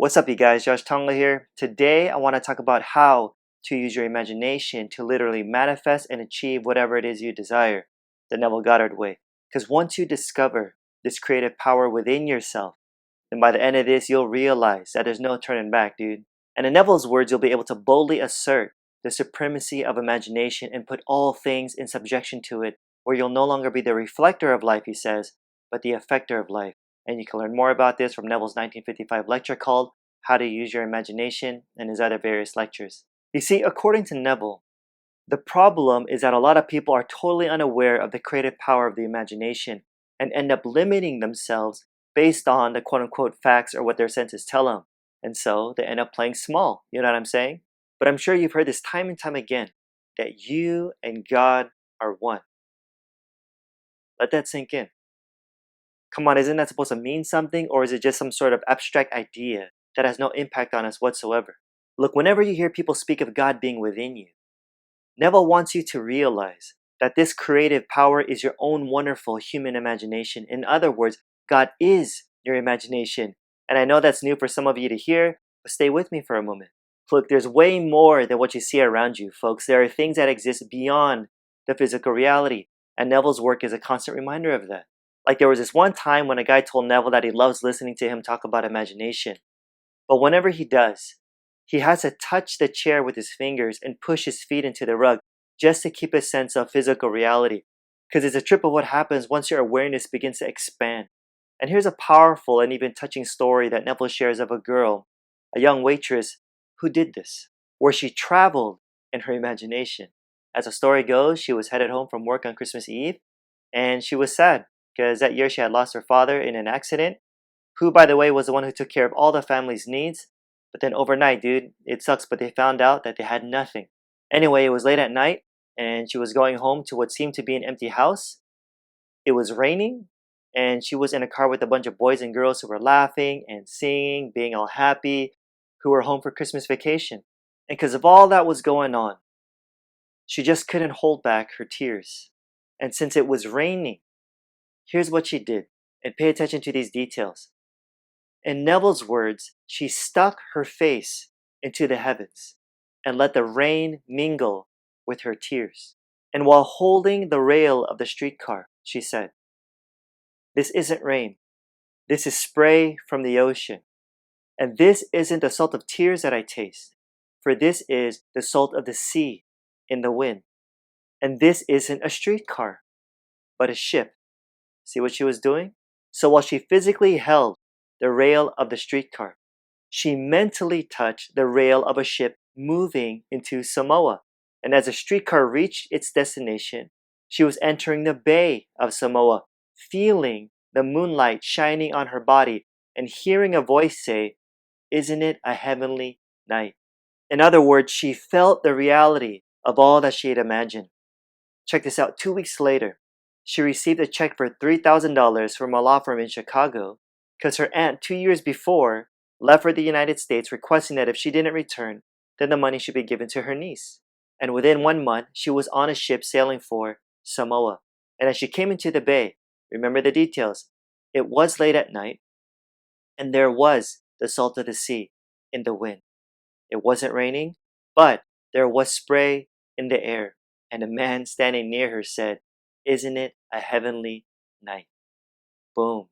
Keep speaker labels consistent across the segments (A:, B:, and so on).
A: What's up, you guys? Josh Tongla here. Today, I want to talk about how to use your imagination to literally manifest and achieve whatever it is you desire, the Neville Goddard way. Because once you discover this creative power within yourself, then by the end of this, you'll realize that there's no turning back, dude. And in Neville's words, you'll be able to boldly assert the supremacy of imagination and put all things in subjection to it, where you'll no longer be the reflector of life, he says, but the effector of life. And you can learn more about this from Neville's 1955 lecture called How to Use Your Imagination and his other various lectures. You see, according to Neville, the problem is that a lot of people are totally unaware of the creative power of the imagination and end up limiting themselves based on the quote-unquote facts or what their senses tell them. And so they end up playing small, you know what I'm saying? But I'm sure you've heard this time and time again, that you and God are one. Let that sink in. Come on, isn't that supposed to mean something, or is it just some sort of abstract idea that has no impact on us whatsoever? Look, whenever you hear people speak of God being within you, Neville wants you to realize that this creative power is your own wonderful human imagination. In other words, God is your imagination. And I know that's new for some of you to hear, but stay with me for a moment. Look, there's way more than what you see around you, folks. There are things that exist beyond the physical reality, and Neville's work is a constant reminder of that. Like there was this one time when a guy told Neville that he loves listening to him talk about imagination. But whenever he does, he has to touch the chair with his fingers and push his feet into the rug just to keep a sense of physical reality. Because it's a trip of what happens once your awareness begins to expand. And here's a powerful and even touching story that Neville shares of a girl, a young waitress, who did this, where she traveled in her imagination. As the story goes, she was headed home from work on Christmas Eve, and she was sad because that year she had lost her father in an accident, who, by the way, was the one who took care of all the family's needs. But then overnight, dude, it sucks, but they found out that they had nothing. Anyway, it was late at night, and she was going home to what seemed to be an empty house. It was raining, and she was in a car with a bunch of boys and girls who were laughing and singing, being all happy, who were home for Christmas vacation. And because of all that was going on, she just couldn't hold back her tears. And since it was raining, here's what she did, and pay attention to these details. In Neville's words, she stuck her face into the heavens and let the rain mingle with her tears. And while holding the rail of the streetcar, she said, "This isn't rain. This is spray from the ocean. And this isn't the salt of tears that I taste, for this is the salt of the sea in the wind. And this isn't a streetcar, but a ship." See what she was doing? So while she physically held the rail of the streetcar, she mentally touched the rail of a ship moving into Samoa. And as the streetcar reached its destination, she was entering the bay of Samoa, feeling the moonlight shining on her body and hearing a voice say, "Isn't it a heavenly night?" In other words, she felt the reality of all that she had imagined. Check this out. 2 weeks later, she received a check for $3,000 from a law firm in Chicago because her aunt 2 years before left for the United States requesting that if she didn't return, then the money should be given to her niece. And within 1 month, she was on a ship sailing for Samoa. And as she came into the bay, remember the details, it was late at night, and there was the salt of the sea in the wind. It wasn't raining, but there was spray in the air, and a man standing near her said, "Isn't it a heavenly night?" Boom.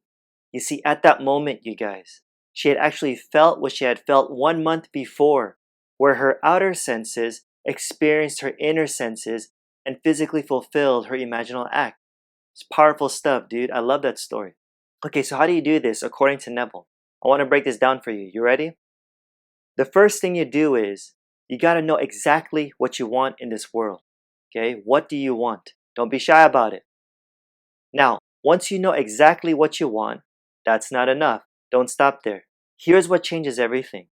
A: You see, at that moment, you guys, she had actually felt what she had felt 1 month before, where her outer senses experienced her inner senses and physically fulfilled her imaginal act. It's powerful stuff, dude. I love that story. Okay, so how do you do this according to Neville? I want to break this down for you. You ready? The first thing you do is you got to know exactly what you want in this world. Okay, what do you want? Don't be shy about it. Now, once you know exactly what you want, that's not enough. Don't stop there. Here's what changes everything.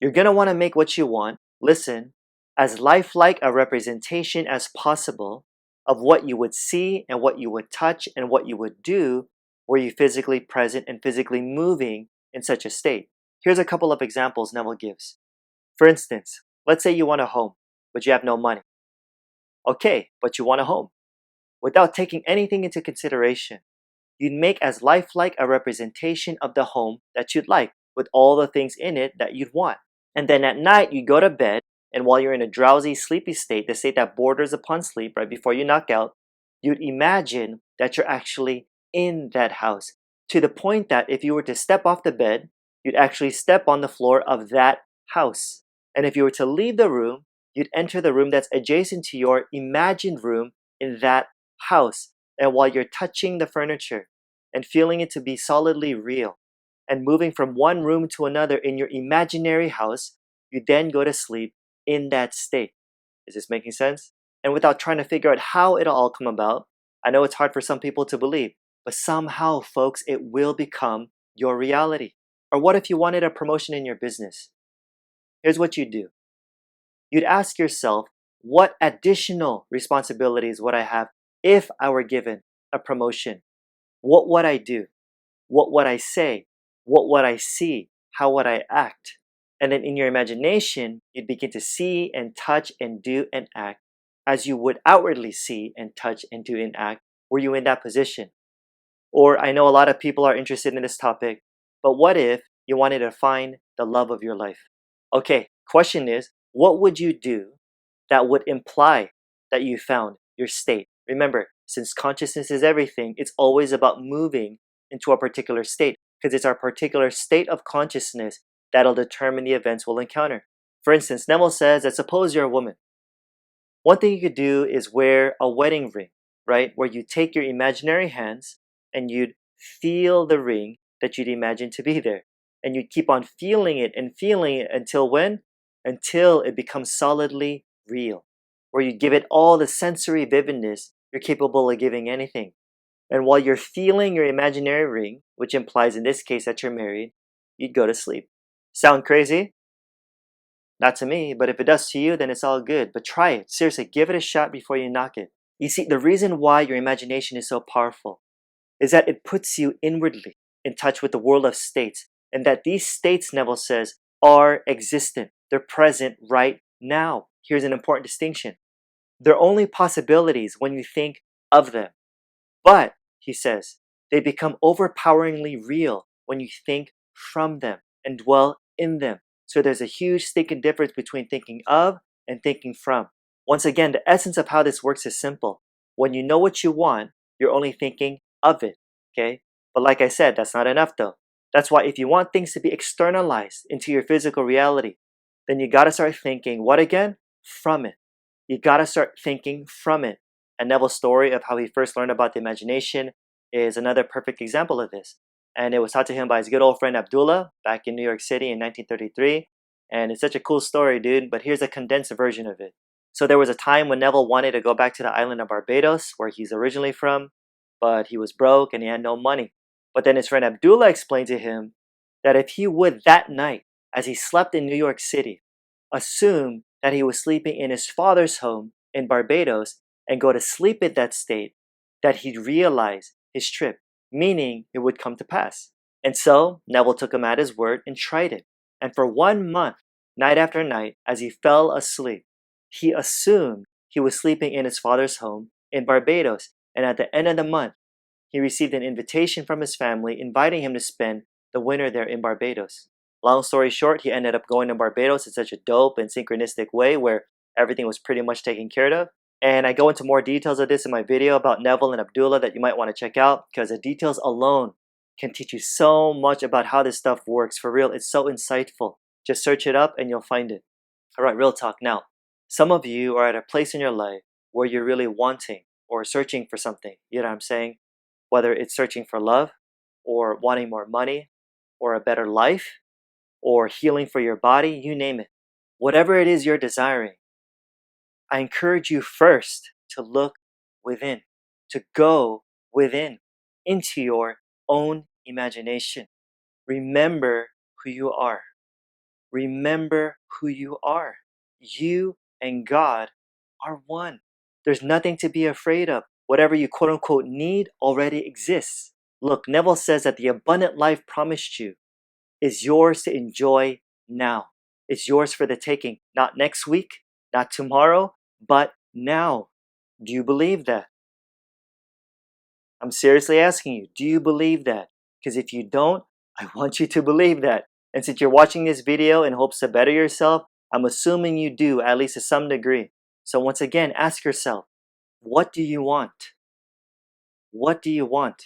A: You're going to want to make what you want, listen, as lifelike a representation as possible of what you would see and what you would touch and what you would do were you physically present and physically moving in such a state. Here's a couple of examples Neville gives. For instance, let's say you want a home, but you have no money. Okay, but you want a home. Without taking anything into consideration, you'd make as lifelike a representation of the home that you'd like. with all the things in it that you'd want. And then at night, you go to bed, and while you're in a drowsy, sleepy state, the state that borders upon sleep right before you knock out, you'd imagine that you're actually in that house, to the point that if you were to step off the bed, you'd actually step on the floor of that house. And if you were to leave the room, you'd enter the room that's adjacent to your imagined room in that house. And while you're touching the furniture and feeling it to be solidly real and moving from one room to another in your imaginary house, you then go to sleep in that state. Is this making sense? And without trying to figure out how it'll all come about, I know it's hard for some people to believe, but somehow, folks, it will become your reality. Or what if you wanted a promotion in your business? Here's what you do. You'd ask yourself, what additional responsibilities would I have if I were given a promotion? What would I do? What would I say? What would I see? How would I act? And then in your imagination, you'd begin to see and touch and do and act as you would outwardly see and touch and do and act were you in that position. Or I know a lot of people are interested in this topic, but what if you wanted to find the love of your life? Okay, question is, what would you do that would imply that you found your state? Remember, since consciousness is everything, it's always about moving into a particular state because it's our particular state of consciousness that'll determine the events we'll encounter. For instance, Neville says that suppose you're a woman. One thing you could do is wear a wedding ring, right? Where you take your imaginary hands and you'd feel the ring that you'd imagine to be there. And you'd keep on feeling it until when? Until it becomes solidly real. Where you give it all the sensory vividness you're capable of giving anything. And while you're feeling your imaginary ring, which implies in this case that you're married, you'd go to sleep. Sound crazy? Not to me, but if it does to you, then it's all good. But try it. Seriously, give it a shot before you knock it. You see, the reason why your imagination is so powerful is that it puts you inwardly in touch with the world of states, and that these states, Neville says, are existent. They're present right now. Here's an important distinction. They're only possibilities when you think of them. But, he says, they become overpoweringly real when you think from them and dwell in them. So there's a huge stinking difference between thinking of and thinking from. Once again, the essence of how this works is simple. When you know what you want, you're only thinking of it, okay? But like I said, that's not enough though. That's why if you want things to be externalized into your physical reality, then you gotta start thinking, what again? From it. You gotta start thinking from it. And Neville's story of how he first learned about the imagination is another perfect example of this. And it was taught to him by his good old friend Abdullah back in New York City in 1933. And it's such a cool story, dude, but here's a condensed version of it. So there was a time when Neville wanted to go back to the island of Barbados, where he's originally from, but he was broke and he had no money. But then his friend Abdullah explained to him that if he would that night, as he slept in New York City, assume that he was sleeping in his father's home in Barbados and go to sleep in that state, that he'd realize his trip, meaning it would come to pass. And so Neville took him at his word and tried it. And for 1 month, night after night, as he fell asleep, he assumed he was sleeping in his father's home in Barbados. And at the end of the month, he received an invitation from his family inviting him to spend the winter there in Barbados. Long story short, he ended up going to Barbados in such a dope and synchronistic way where everything was pretty much taken care of. And I go into more details of this in my video about Neville and Abdullah that you might want to check out, because the details alone can teach you so much about how this stuff works. For real, it's so insightful. Just search it up and you'll find it. Alright, real talk now. Some of you are at a place in your life where you're really wanting or searching for something. You know what I'm saying? Whether it's searching for love, or wanting more money, or a better life, or healing for your body, you name it. Whatever it is you're desiring, I encourage you first to look within, to go within, into your own imagination. Remember who you are. Remember who you are. You and God are one. There's nothing to be afraid of. Whatever you quote unquote need already exists. Look, Neville says that the abundant life promised you is yours to enjoy now. It's yours for the taking. Not next week, not tomorrow, but now. Do you believe that? I'm seriously asking you, do you believe that? Because if you don't, I want you to believe that. And since you're watching this video in hopes to better yourself, I'm assuming you do, at least to some degree. So once again, ask yourself, what do you want? What do you want?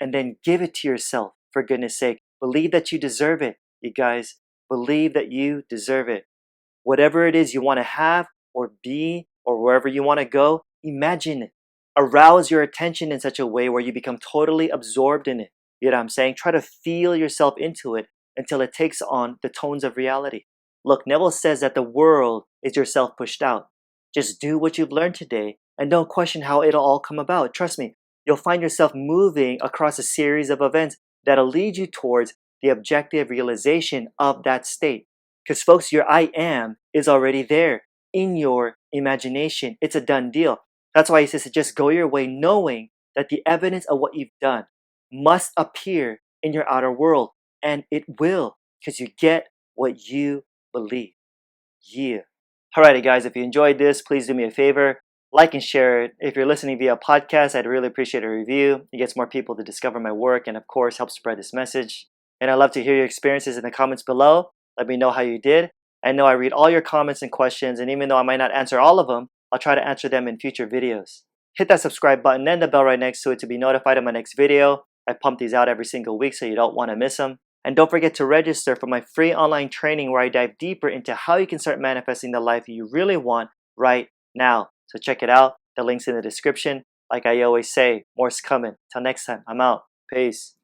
A: And then give it to yourself, for goodness sake. Believe that you deserve it, you guys. Believe that you deserve it. Whatever it is you want to have or be or wherever you want to go, imagine it. Arouse your attention in such a way where you become totally absorbed in it. You know what I'm saying? Try to feel yourself into it until it takes on the tones of reality. Look, Neville says that the world is yourself pushed out. Just do what you've learned today and don't question how it'll all come about. Trust me, you'll find yourself moving across a series of events that'll lead you towards the objective realization of that state. Because, folks, your I am is already there in your imagination. It's a done deal. That's why he says to just go your way, knowing that the evidence of what you've done must appear in your outer world. And it will, because you get what you believe. Yeah. Alrighty, guys, if you enjoyed this, please do me a favor. Like and share it. If you're listening via podcast, I'd really appreciate a review. It gets more people to discover my work and, of course, helps spread this message. And I'd love to hear your experiences in the comments below. Let me know how you did. I know I read all your comments and questions, and even though I might not answer all of them, I'll try to answer them in future videos. Hit that subscribe button and the bell right next to it to be notified of my next video. I pump these out every single week, so you don't want to miss them. And don't forget to register for my free online training where I dive deeper into how you can start manifesting the life you really want right now. So check it out. The link's in the description. Like I always say, more's coming. Till next time, I'm out. Peace.